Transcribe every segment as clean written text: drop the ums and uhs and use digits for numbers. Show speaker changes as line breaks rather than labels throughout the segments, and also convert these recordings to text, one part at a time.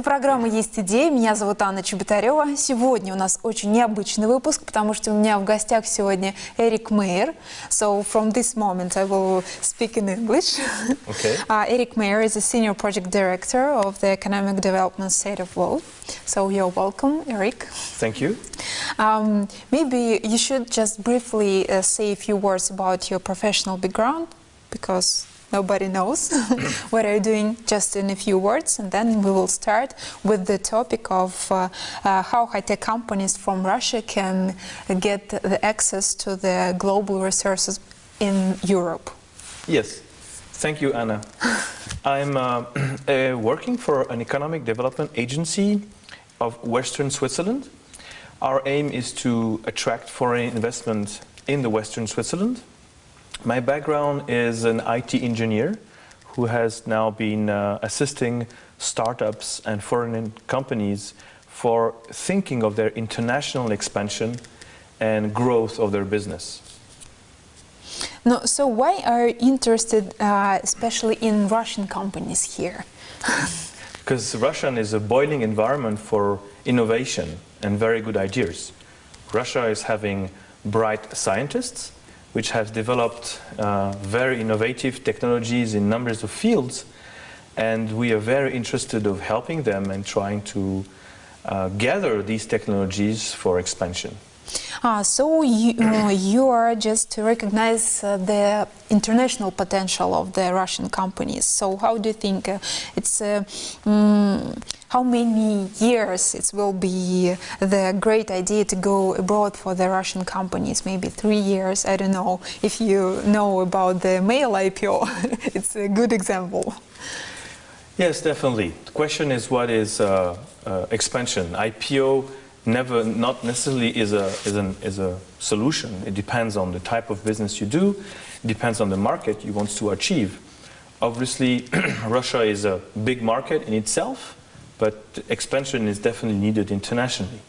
программа «Есть идея». Меня зовут Анна Чеботарева. Сегодня у нас очень необычный выпуск, потому что у меня в гостях сегодня Eric Maire. So from this moment I will speak in English.
Okay.
Eric Maire is a senior project director of the Economic Development State of Vaud. So you're welcome, Eric.
Thank you.
Maybe you should just briefly say a few words about your professional background, because nobody knows what are you doing, just in a few words, and then we will start with the topic of how high-tech companies from Russia can get the access to the global resources in Europe.
Yes. Thank you, Anna. I'm working for an economic development agency of Western Switzerland. Our aim is to attract foreign investment in the Western Switzerland. My background is an IT engineer who has now been assisting startups and foreign companies for thinking of their international expansion and growth of their business.
No, so why are you interested especially in Russian companies here?
Because Russia is a boiling environment for innovation and very good ideas. Russia is having bright scientists which have developed very innovative technologies in numbers of fields, and we are very interested of helping them and trying to gather these technologies for expansion.
So you are just to recognize the international potential of the Russian companies. So how do you think it's how many years it will be the great idea to go abroad for the Russian companies? Maybe 3 years, I don't know. If you know about the Mail IPO, it's a good example.
Yes, definitely. The question is, what is expansion? IPO not necessarily is a solution. It depends on the type of business you do. It depends on the market you want to achieve. Obviously, Russia is a big market in itself, but expansion is definitely needed internationally.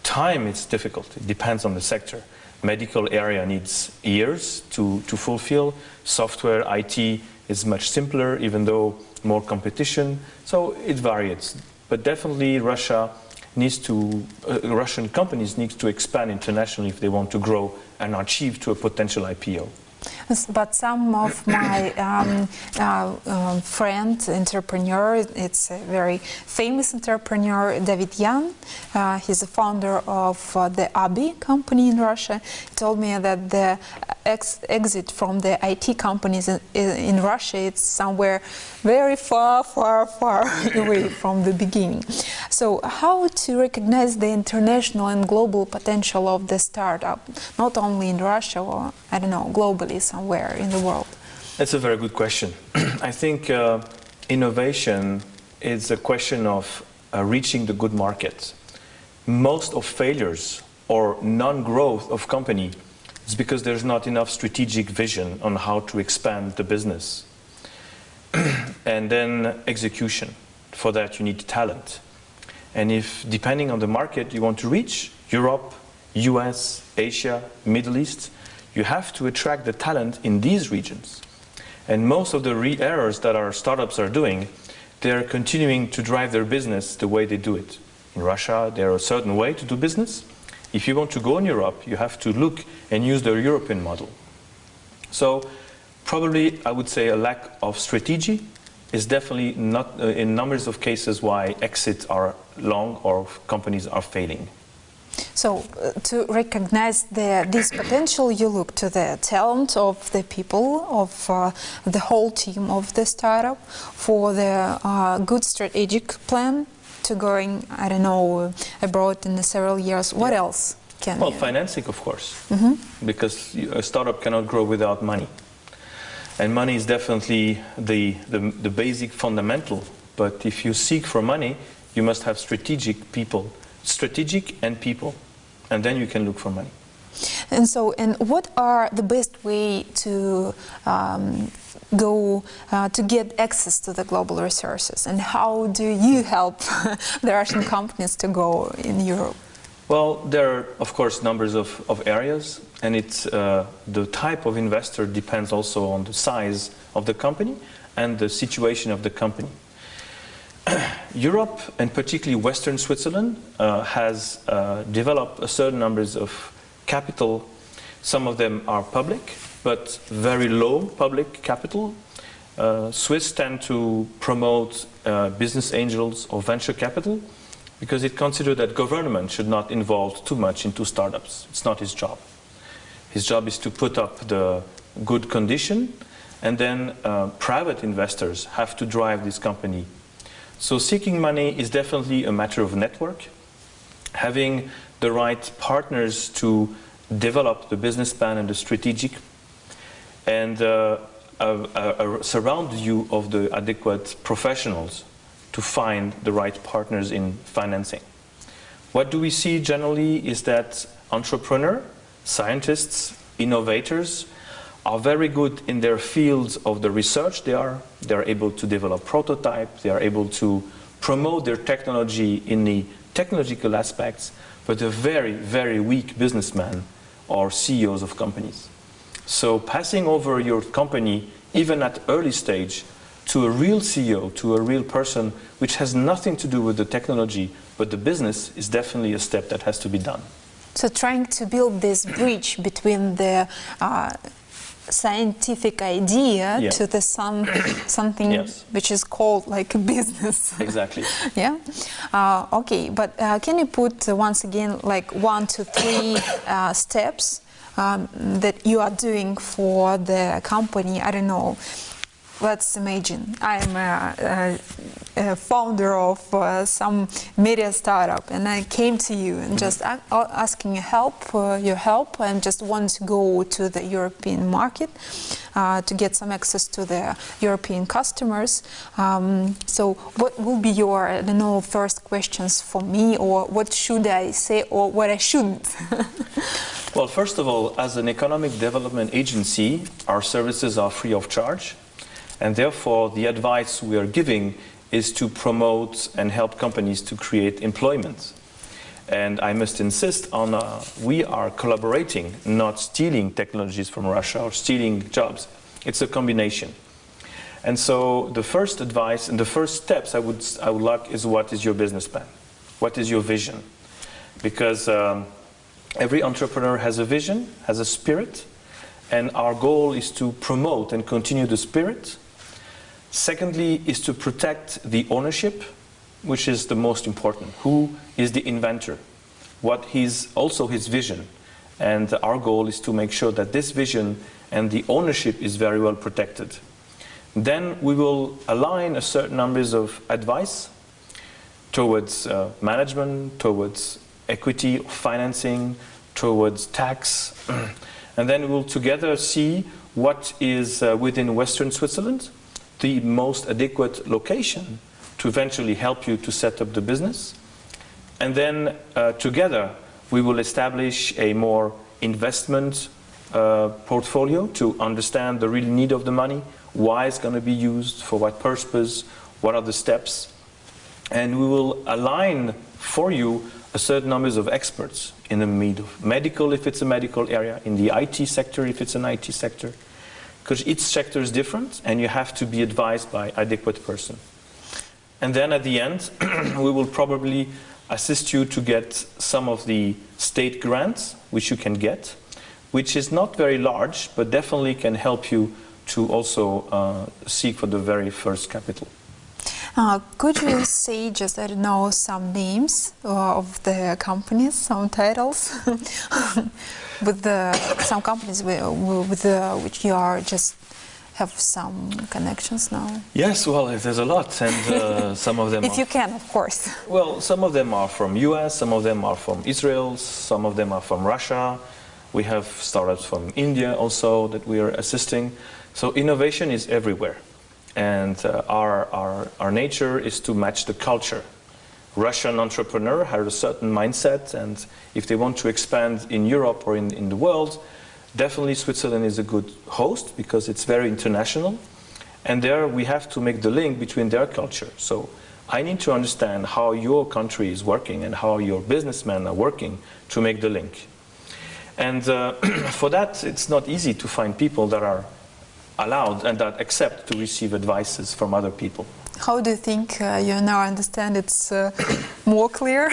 Time is difficult. It depends on the sector. Medical area needs years to fulfill. Software, IT is much simpler, even though more competition. So it varies. But definitely Russian companies need to expand internationally if they want to grow and achieve to a potential IPO.
But some of my friend entrepreneur, it's a very famous entrepreneur, David Yan. He's the founder of the ABI company in Russia. He told me that the exit from the IT companies in Russia, it's somewhere very far away from the beginning. So how to recognize the international and global potential of the startup, not only in Russia or, I don't know, globally somewhere in the world?
That's a very good question. I think innovation is a question of reaching the good market. Most of failures or non-growth of company is because there's not enough strategic vision on how to expand the business. And then execution. For that you need talent. And if, depending on the market you want to reach, Europe, US, Asia, Middle East, you have to attract the talent in these regions. And most of the errors that our startups are doing, they're continuing to drive their business the way they do it. In Russia, there are a certain way to do business. If you want to go in Europe, you have to look and use the European model. So probably I would say a lack of strategy is definitely not in numbers of cases why exits are long or companies are failing.
So to recognize this potential, you look to the talent of the people, of the whole team of the startup, for the good strategic plan to going, I don't know, abroad in several years. What else can
Well,
you?
financing, of course, because a startup cannot grow without money. And money is definitely the basic fundamental. But if you seek for money, you must have strategic and people, and then you can look for money.
And so, and what are the best way to go to get access to the global resources, and how do you help the Russian companies to go in Europe?
Well, there are, of course, numbers of areas, and it's the type of investor depends also on the size of the company and the situation of the company. Europe, and particularly Western Switzerland, has developed a certain numbers of capital. Some of them are public, but very low public capital. Swiss tend to promote business angels or venture capital because it considers that government should not involve too much into startups. It's not his job. His job is to put up the good condition, and then private investors have to drive this company. So seeking money is definitely a matter of network. Having the right partners to develop the business plan and the strategic, and surround you of the adequate professionals to find the right partners in financing. What do we see generally is that entrepreneurs, scientists, innovators are very good in their fields of the research. They're able to develop prototypes, they are able to promote their technology in the technological aspects, but they're very, very weak businessmen or CEOs of companies. So passing over your company, even at early stage, to a real CEO, to a real person, which has nothing to do with the technology, but the business, is definitely a step that has to be done.
So trying to build this bridge between the scientific idea to the something which is called like a business.
Exactly.
Yeah. Okay, but can you put once again like 1 to 3 steps that you are doing for the company? I don't know. Let's imagine I'm a founder of some media startup, and I came to you and just asking your help, and just want to go to the European market to get some access to the European customers. So what will be your, I don't know, first questions for me, or what should I say or what I shouldn't?
Well, first of all, as an economic development agency, our services are free of charge. And therefore, the advice we are giving is to promote and help companies to create employment. And I must insist on we are collaborating, not stealing technologies from Russia or stealing jobs. It's a combination. And so the first advice and the first steps I would like is, what is your business plan? What is your vision? Because every entrepreneur has a vision, has a spirit, and our goal is to promote and continue the spirit. Secondly, is to protect the ownership, which is the most important. Who is the inventor? What is also his vision? And our goal is to make sure that this vision and the ownership is very well protected. Then we will align a certain numbers of advice towards management, towards equity, financing, towards tax. And then we will together see what is within Western Switzerland the most adequate location to eventually help you to set up the business. And then together we will establish a more investment portfolio to understand the real need of the money, why it's going to be used, for what purpose, what are the steps. And we will align for you a certain numbers of experts in the medical, if it's a medical area, in the IT sector, if it's an IT sector. Because each sector is different, and you have to be advised by adequate person. And then at the end, we will probably assist you to get some of the state grants, which you can get, which is not very large, but definitely can help you to also seek for the very first capital.
Could you say, just, I don't know, some names of the companies, some titles, with some companies which you are just have some connections now?
Yes, well, there's a lot, and some of them
if you can, of course.
Well, some of them are from US, some of them are from Israel, some of them are from Russia. We have startups from India also that we are assisting. So innovation is everywhere. And our nature is to match the culture. Russian entrepreneur has a certain mindset, and if they want to expand in Europe or in the world, definitely Switzerland is a good host because it's very international. And there we have to make the link between their culture. So I need to understand how your country is working and how your businessmen are working to make the link. And for that, it's not easy to find people that are allowed and that accept to receive advices from other people.
How do you think you now understand it's more clear?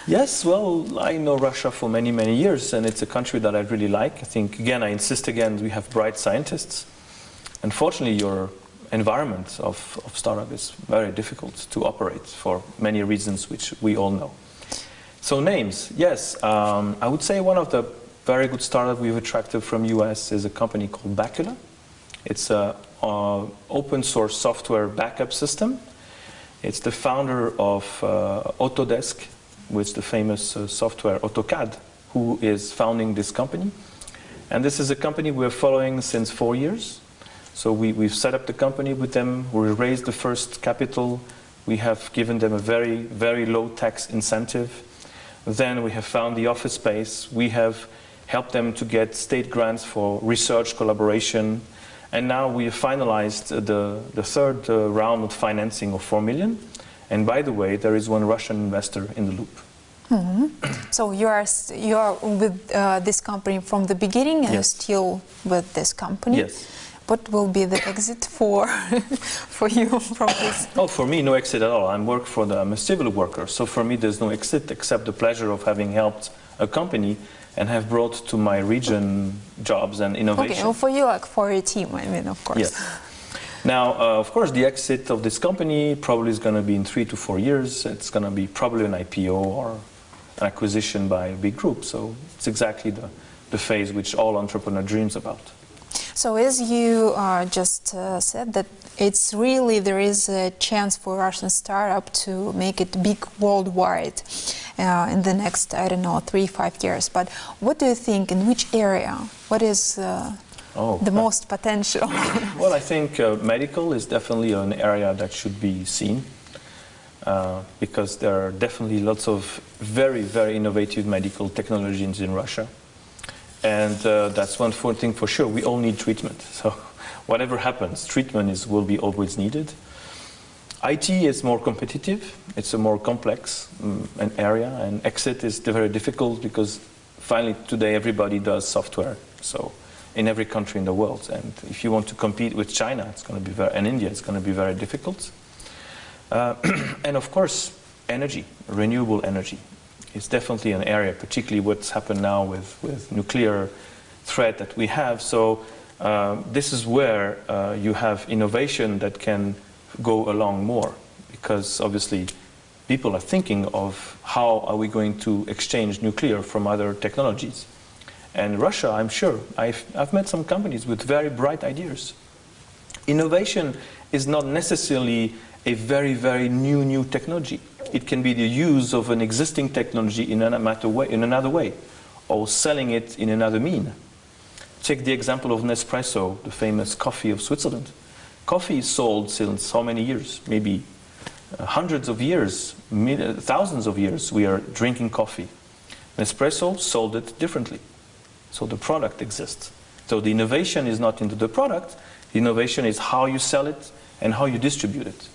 Yes, well, I know Russia for many, many years, and it's a country that I really like. I think, again, I insist again, we have bright scientists. Unfortunately, your environment of startup is very difficult to operate for many reasons, which we all know. So names, yes. I would say one of the very good startup we've attracted from US is a company called Bacula. It's an open source software backup system. It's the founder of Autodesk, with the famous software AutoCAD, who is founding this company. And this is a company we're following since 4 years. So we've set up the company with them. We raised the first capital. We have given them a very, very low tax incentive. Then we have found the office space. We have helped them to get state grants for research collaboration. And now we have finalized the third round of financing of 4 million. And by the way, there is one Russian investor in the loop.
Mm-hmm. So you are with this company from the beginning, and
yes.
still with this company.
Yes.
What will be the exit for you from this?
Oh, for me, no exit at all. I'm a civil worker, so for me, there's no exit except the pleasure of having helped a company and have brought to my region jobs and innovation.
Okay, well, for you, like for your team, I mean, of course.
Yes. Now, of course, the exit of this company probably is going to be in 3 to 4 years. It's going to be probably an IPO or an acquisition by a big group. So it's exactly the phase which all entrepreneur dreams about.
So as you just said, that it's really, there is a chance for Russian startup to make it big worldwide in the next, I don't know, 3-5 years. But what do you think, in which area? What is the most potential?
Well, I think medical is definitely an area that should be seen because there are definitely lots of very, very innovative medical technologies in Russia. And that's one thing for sure. We all need treatment. So whatever happens, treatment will be always needed. IT is more competitive. It's a more complex an area. And exit is very difficult because finally today everybody does software. So in every country in the world. And if you want to compete with China, it's going to be and India, it's going to be very difficult. And of course, energy, renewable energy. It's definitely an area, particularly what's happened now with nuclear threat that we have. So this is where you have innovation that can go along more, because obviously people are thinking of how are we going to exchange nuclear from other technologies. And Russia, I'm sure, I've met some companies with very bright ideas. Innovation is not necessarily a very, very new technology. It can be the use of an existing technology in another way, or selling it in another mean. Take the example of Nespresso, the famous coffee of Switzerland. Coffee is sold since how many years? Maybe hundreds of years, thousands of years we are drinking coffee. Nespresso sold it differently. So the product exists. So the innovation is not into the product, the innovation is how you sell it and how you distribute it.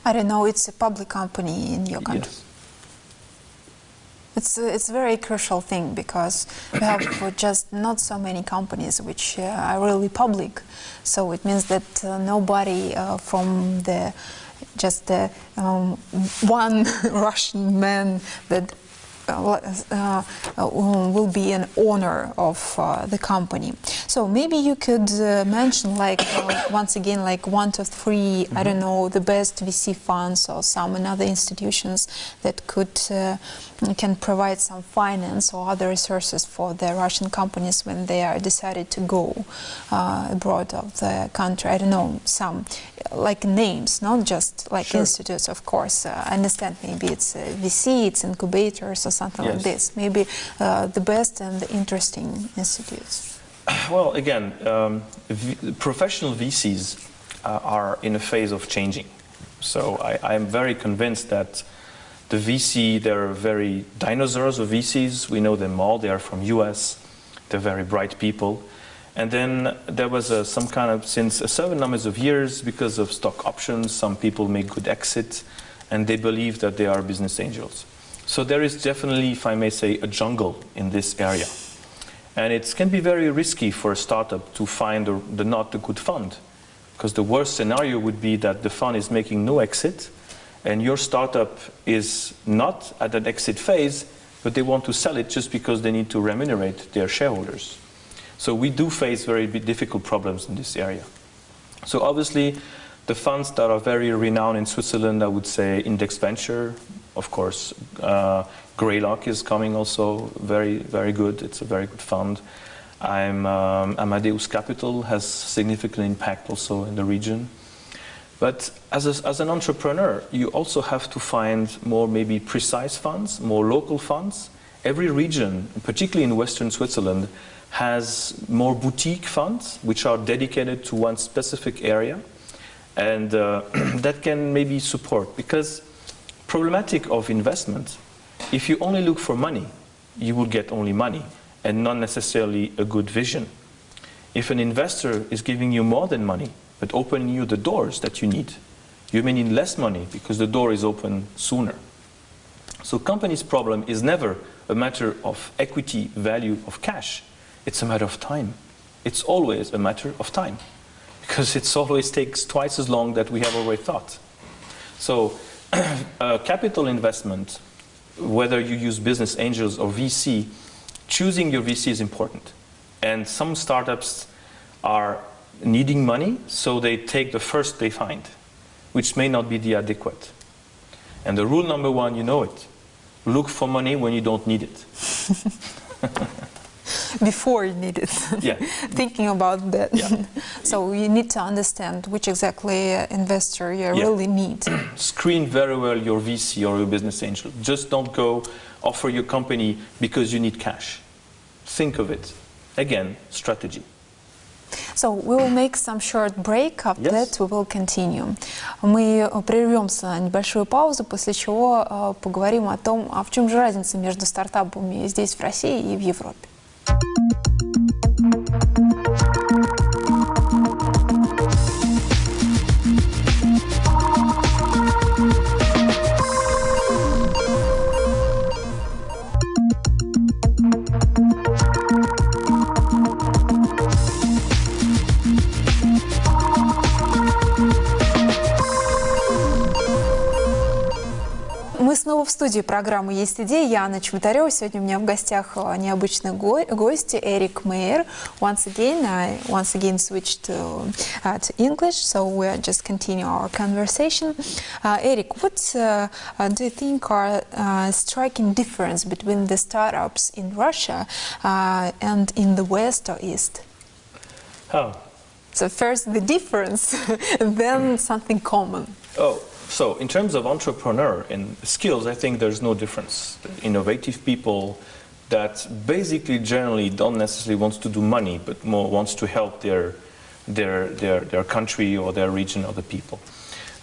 I don't know, it's a public company in your country.
Yes.
It's a very crucial thing because we have just not so many companies which are really public. So it means that nobody from one Russian man that will be an owner of the company. So maybe you could mention, like once again, like 1 to 3, I don't know, the best VC funds or some another institutions that can provide some finance or other resources for the Russian companies when they are decided to go abroad of the country. I don't know, some like names, not just like
Sure.
institutes, of course. I understand maybe it's VC, it's incubators or something
Yes.
like this. Maybe the best and the interesting institutes.
Well, again, professional VCs are in a phase of changing. So I am very convinced that the VC, there are very dinosaurs of VCs. We know them all. They are from US. They're very bright people. And then there was some kind of, since a certain numbers of years, because of stock options, some people make good exit, and they believe that they are business angels. So there is definitely, if I may say, a jungle in this area. And it can be very risky for a startup to find not a good fund. Because the worst scenario would be that the fund is making no exit, and your startup is not at an exit phase, but they want to sell it just because they need to remunerate their shareholders. So we do face very difficult problems in this area. So obviously, the funds that are very renowned in Switzerland, I would say Index Venture, of course, Greylock is coming also, very, very good. It's a very good fund. Amadeus Capital has significant impact also in the region. But as an entrepreneur, you also have to find more maybe precise funds, more local funds. Every region, particularly in Western Switzerland, has more boutique funds which are dedicated to one specific area, and that can maybe support. Because problematic of investment, if you only look for money, you will get only money and not necessarily a good vision. If an investor is giving you more than money, but opening you the doors that you need, you may need less money because the door is open sooner. So company's problem is never a matter of equity value of cash. It's a matter of time. It's always a matter of time, because it always takes twice as long that we have already thought. So capital investment, whether you use business angels or VC, choosing your VC is important. And some startups are needing money, so they take the first they find, which may not be the adequate. And the rule number one, you know it. Look for money when you don't need it.
Before you need it.
Yeah.
Thinking about that.
Yeah.
So you need to understand which exactly investor you really need.
Screen very well your VC or your business angel. Just don't go offer your company because you need cash. Think of it. Again, strategy.
So we will make some short break. After that we will continue. Мы прервемся на небольшую паузу, после чего поговорим о том, в чем же разница между стартапами здесь, в России, и в Европе. Мы снова в студии программы «Есть идея». Я Анна Чеботарева. Сегодня у меня в гостях необычный гость Эрик Мейер. Once again switched to English, so we are just continue our conversation. Eric, what do you think are striking difference between the startups in Russia and in the West or East?
How?
So first the difference, then something common.
Oh. So in terms of entrepreneur and skills, I think there's no difference. Innovative people that basically generally don't necessarily want to do money, but more wants to help their country or their region or the people.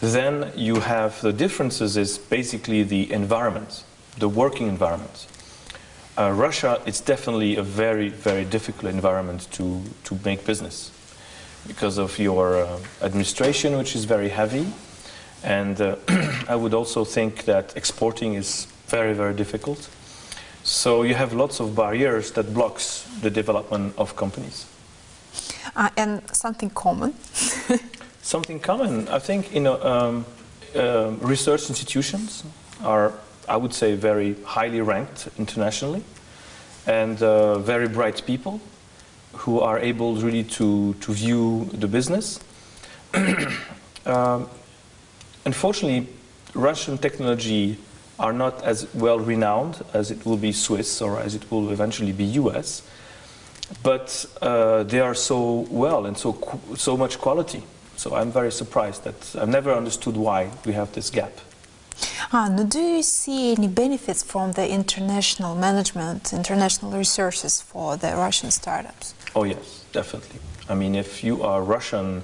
Then you have the differences is basically the environment, the working environment. Russia, it's definitely a very, very difficult environment to make business because of your administration, which is very heavy. And I would also think that exporting is very, very difficult. So you have lots of barriers that blocks the development of companies.
And something common?
Something common, I think, research institutions are, I would say, very highly ranked internationally, and very bright people who are able really to view the business. Unfortunately, Russian technology are not as well renowned as it will be Swiss or as it will eventually be US, but they are so well and so much quality. So I'm very surprised that I've never understood why we have this gap.
Do you see any benefits from the international management, international resources for the Russian startups?
Oh yes, definitely. I mean, if you are Russian,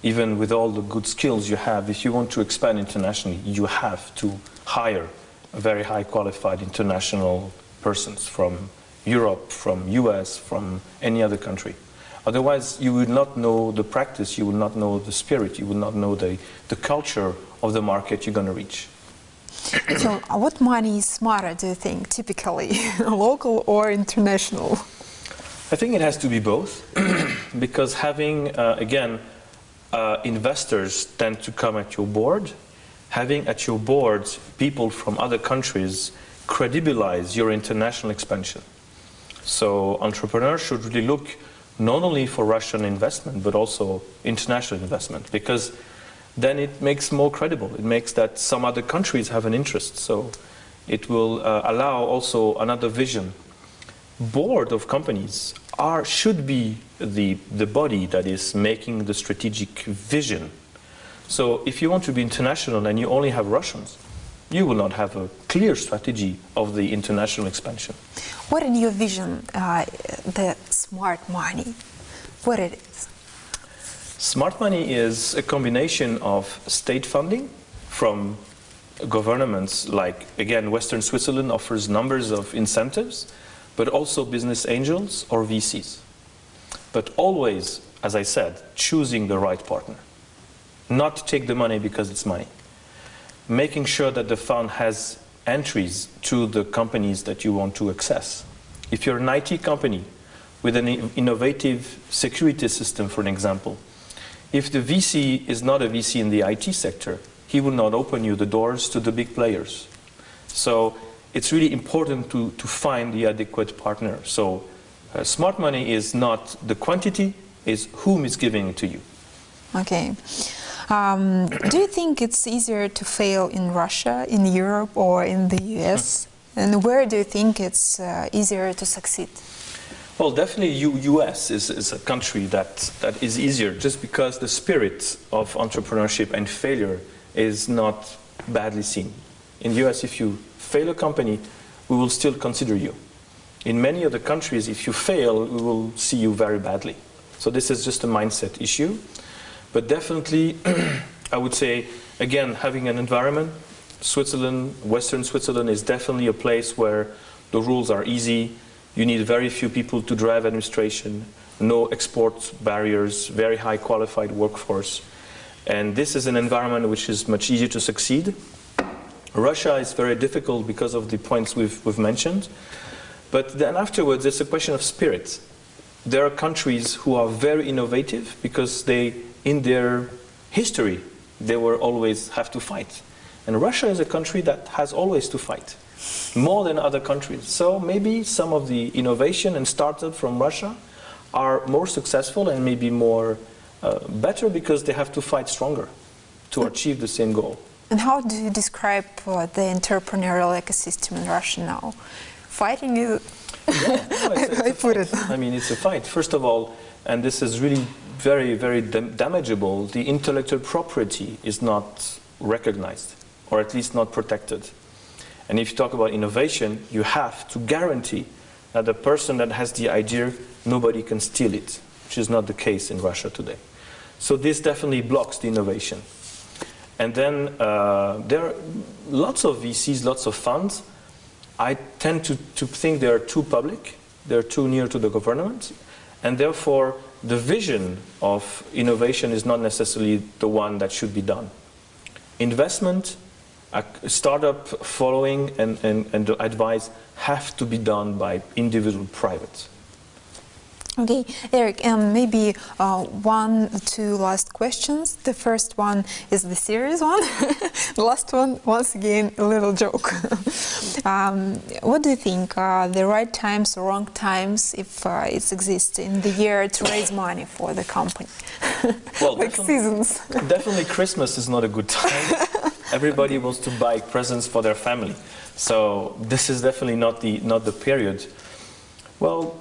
even with all the good skills you have, if you want to expand internationally, you have to hire very high qualified international persons from Europe, from US, from any other country. Otherwise, you would not know the practice, you would not know the spirit, you would not know the culture of the market you're going to reach.
So what money is smarter, do you think, typically, local or international?
I think it has to be both, because having, again, investors tend to come at your board. Having at your board people from other countries credibilize your international expansion. So entrepreneurs should really look not only for Russian investment, but also international investment, because then it makes more credible. It makes that some other countries have an interest. So it will allow also another vision. Board of companies should be the body that is making the strategic vision. So if you want to be international and you only have Russians, you will not have a clear strategy of the international expansion.
What in your vision, the smart money, what it is?
Smart money is a combination of state funding from governments, like, again, Western Switzerland offers numbers of incentives, but also business angels or VCs. But always, as I said, choosing the right partner. Not take the money because it's money. Making sure that the fund has entries to the companies that you want to access. If you're an IT company with an innovative security system, for an example, if the VC is not a VC in the IT sector, he will not open you the doors to the big players. So it's really important to find the adequate partner. So smart money is not the quantity, it's whom is giving it to you.
Okay. Do you think it's easier to fail in Russia, in Europe, or in the US? And where do you think it's easier to succeed?
Well, definitely US is a country that is easier, just because the spirit of entrepreneurship and failure is not badly seen. In the US, if you fail a company, we will still consider you. In many other countries, if you fail, we will see you very badly. So this is just a mindset issue. But definitely, I would say, again, having an environment, Switzerland, Western Switzerland is definitely a place where the rules are easy. You need very few people to drive administration, no export barriers, very high qualified workforce. And this is an environment which is much easier to succeed. Russia is very difficult because of the points we've mentioned. But then afterwards, it's a question of spirit. There are countries who are very innovative because in their history, they will always have to fight. And Russia is a country that has always to fight, more than other countries. So maybe some of the innovation and startup from Russia are more successful and maybe more better because they have to fight stronger to achieve the same goal.
And how do you describe the entrepreneurial ecosystem in Russia now? Fighting is...
Yeah, no, it's a fight. I mean, it's a fight. First of all, and this is really very, very damageable, the intellectual property is not recognized, or at least not protected. And if you talk about innovation, you have to guarantee that the person that has the idea, nobody can steal it, which is not the case in Russia today. So this definitely blocks the innovation. And then there are lots of VCs, lots of funds. I tend to think they are too public, they're too near to the government, and therefore the vision of innovation is not necessarily the one that should be done. Investment, startup following and advice have to be done by individual private.
Okay, Eric, maybe two last questions. The first one is the serious one. The last one, once again, a little joke. What do you think are the right times or wrong times, if it exists, in the year to raise money for the company?
Well,
like seasons.
Definitely Christmas is not a good time. Everybody wants to buy presents for their family. So this is definitely not the period. Well,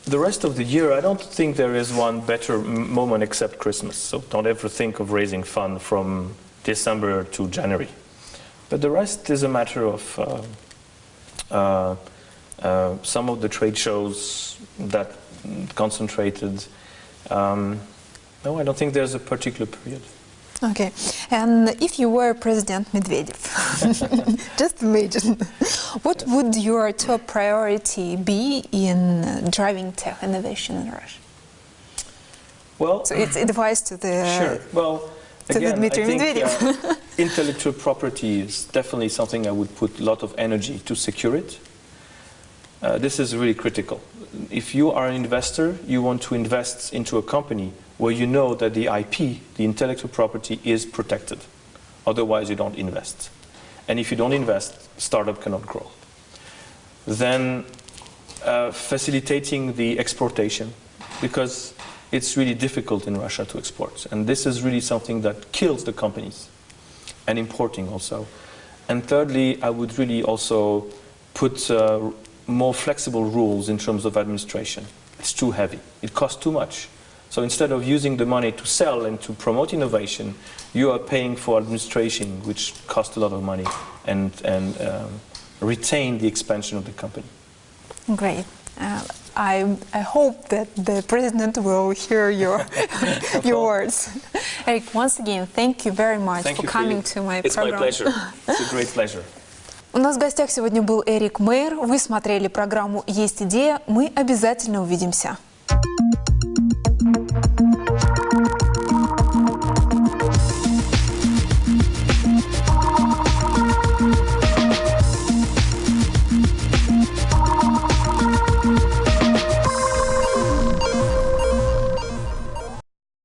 the rest of the year, I don't think there is one better moment except Christmas. So don't ever think of raising fund from December to January. But the rest is a matter of some of the trade shows that concentrated. No, I don't think there's a particular period.
Okay, and if you were President Medvedev, just imagine, what would your top priority be in driving tech innovation in Russia?
Well,
so it's advice to the
sure. Well, again, I think
Medvedev.
Intellectual property is definitely something I would put a lot of energy to secure it. This is really critical. If you are an investor, you want to invest into a company where you know that the IP, the intellectual property, is protected. Otherwise, you don't invest. And if you don't invest, startup cannot grow. Then facilitating the exportation, because it's really difficult in Russia to export. And this is really something that kills the companies, and importing also. And thirdly, I would really also put more flexible rules in terms of administration. It's too heavy. It costs too much. So instead of using the money to sell and to promote innovation, you are paying for administration, which costs a lot of money, and retain the expansion of the company.
Great. I hope that the president will hear your words. Eric, once again, thank you very much for coming to my program.
It's my pleasure. It's a great pleasure.
У нас в гостях сегодня был Эрик Мейер. Вы смотрели программу «Есть идея». Мы обязательно увидимся.